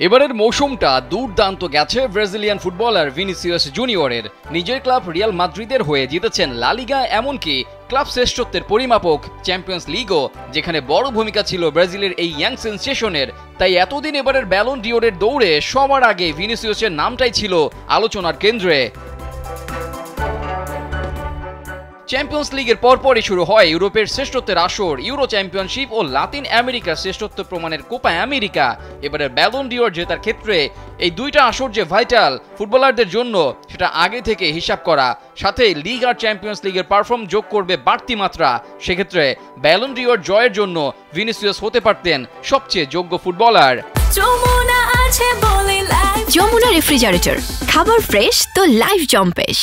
এবারের মৌসুমটা দুর্দান্ত গেছে ব্রাজিলিয়ান ফুটবলার ভিনিসিয়াস জুনিয়রের। নিজের ক্লাব রিয়াল মাদ্রিদের হয়ে জিতেছেন লা লিগা, এমনকি ক্লাব শ্রেষ্ঠত্বের পরিমাপক চ্যাম্পিয়ন্স লিগও, যেখানে বড় ভূমিকা ছিল ব্রাজিলের এই ইয়াং সেনসেশনের। তাই এতদিন এবারের ব্যালন ডিওরের দৌড়ে সবার আগে ভিনিসিয়াসের নামটাই ছিল আলোচনার কেন্দ্রে। চ্যাম্পিয়ন্স লিগের পরপরই শুরু হয় ইউরোপের শ্রেষ্ঠত্বের আসর, ইউরো চ্যাম্পিয়নশিপ ও লাতিন আমেরিকার শ্রেষ্ঠত্ব প্রমাণের কোপা আমেরিকা। এবারে ব্যালন ডিওর জেতার ক্ষেত্রে এই দুইটা আসর যে ভাইটাল ফুটবলারদের জন্য, সেটা আগে থেকে হিসাব করা, সাথে লিগ আর চ্যাম্পিয়ন্স লিগের পারফর্ম যোগ করবে বাড়তি মাত্রা। সেক্ষেত্রে ব্যালন ডিওর জয়ের জন্য ভিনিসিয়াস হতে পারতেন সবচেয়ে যোগ্য ফুটবলার। যমুনা রেফ্রিজারেটর, খাবার ফ্রেশ তো লাইফ জম্পেশ।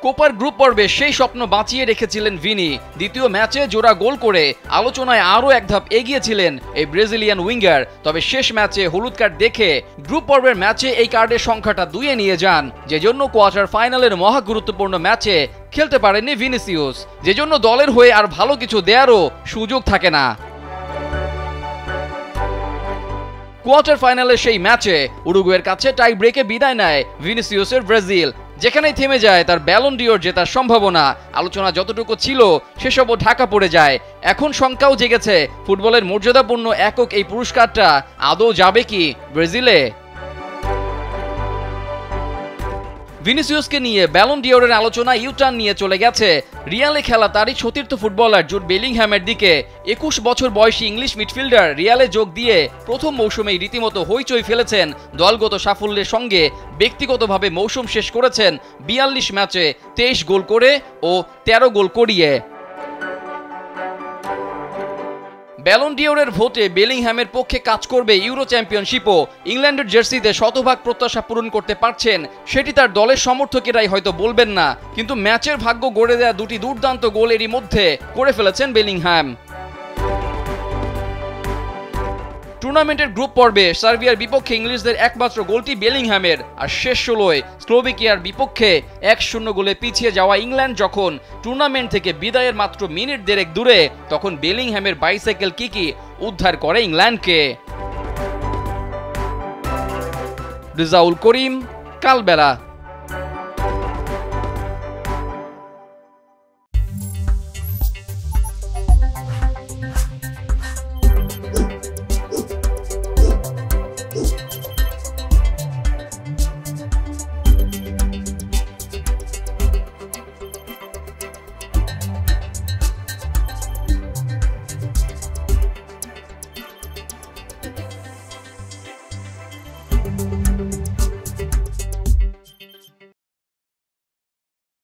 কোপার গ্রুপ পর্বে সেই স্বপ্ন বাঁচিয়ে রেখেছিলেন ভিনি। দ্বিতীয় ম্যাচে জোড়া গোল করে আলোচনায় আরও এক ধাপ এগিয়েছিলেন এই ব্রাজিলিয়ান উইঙ্গার। তবে শেষ ম্যাচে হলুদ কার্ড দেখে গ্রুপ পর্বের ম্যাচে এই কার্ডের সংখ্যাটা 2-এ নিয়ে যান, যেজন্য কোয়ার্টার ফাইনালের মহা গুরুত্বপূর্ণ ম্যাচে খেলতে পারেননি ভিনিসিয়াস, যেজন্য দলের হয়ে আর ভালো কিছু দেওয়ারও সুযোগ থাকে না। কোয়ার্টার ফাইনালের সেই ম্যাচে উরুগুয়ের কাছে টাই ব্রেকে বিদায় নেয় ভিনিসিয়াসের ব্রাজিল, যেখানেই থেমে যায় তার ব্যালন ডিওর জেতার সম্ভাবনা। আলোচনা যতটুকু ছিল সেসবও ঢাকা পড়ে যায়। এখন শঙ্কাও জেগেছে ফুটবলের মর্যাদাপূর্ণ একক এই পুরস্কারটা আদৌ যাবে কি ব্রাজিলে। ভিনিসিয়াসকে নিয়ে ব্যালন ডিওরের আলোচনা ইউটার্ন নিয়ে চলে গেছে রিয়ালে খেলা তারই সতীর্থ ফুটবলার জুড বেলিংহ্যামের দিকে। 21 বছর বয়সী ইংলিশ মিডফিল্ডার রিয়ালে যোগ দিয়ে প্রথম মৌসুমেই রীতিমতো হইচই ফেলেছেন। দলগত সাফল্যের সঙ্গে ব্যক্তিগতভাবে মৌসুম শেষ করেছেন 42 ম্যাচে 23 গোল করে ও 13 গোল করিয়ে। ব্যালন ডিওরের ভোটে বেলিংহ্যামের পক্ষে কাজ করবে ইউরো চ্যাম্পিয়নশিপও। ইংল্যান্ডের জার্সিতে শতভাগ প্রত্যাশা পূরণ করতে পারছেন সেটি তার দলের সমর্থকেরাই হয়তো বলবেন না, কিন্তু ম্যাচের ভাগ্য গড়ে দেয়া দুটি দুর্দান্ত গোলেরই মধ্যে করে ফেলেছেন বেলিংহ্যাম। টুর্নামেন্টের গ্রুপ পর্বে সার্বিয়ার বিপক্ষে ইংলিশদের একমাত্র গোলটি বেলিংহ্যামের, আর শেষ 16-এ স্লোভাকিয়ার বিপক্ষে 1-0 গোলে পিছিয়ে যাওয়া ইংল্যান্ড যখন টুর্নামেন্ট থেকে বিদায়ের মাত্র মিনিট দেড়েক দূরে, তখন বেলিংহ্যামের বাইসাইকেল কিকই উদ্ধার করে ইংল্যান্ডকে। রিজাউল করিম, কালবেলা। Thank you.